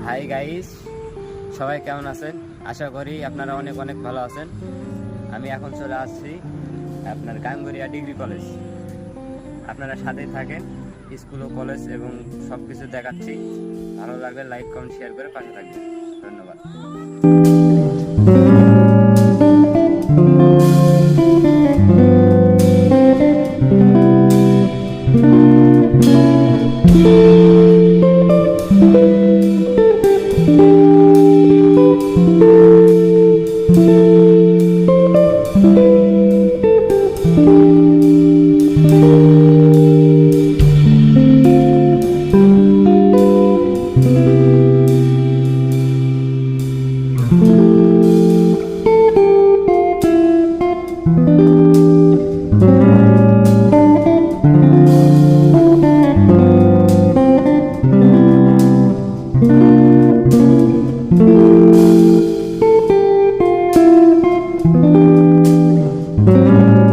Hi guys, সবাই কেমন আছেন? আশা করি আপনারা অনেক অনেক ভালো আছেন। আমি এখন চলে আসছি আপনার গাঙ্গুরিয়া ডিগ্রি কলেজ। আপনারা সাথেই থাকেন, স্কুল ও কলেজ এবং সব কিছু দেখাচ্ছি। ভালো লাগলে লাইক কমেন্ট শেয়ার করে পাশে থাকবেন। ধন্যবাদ।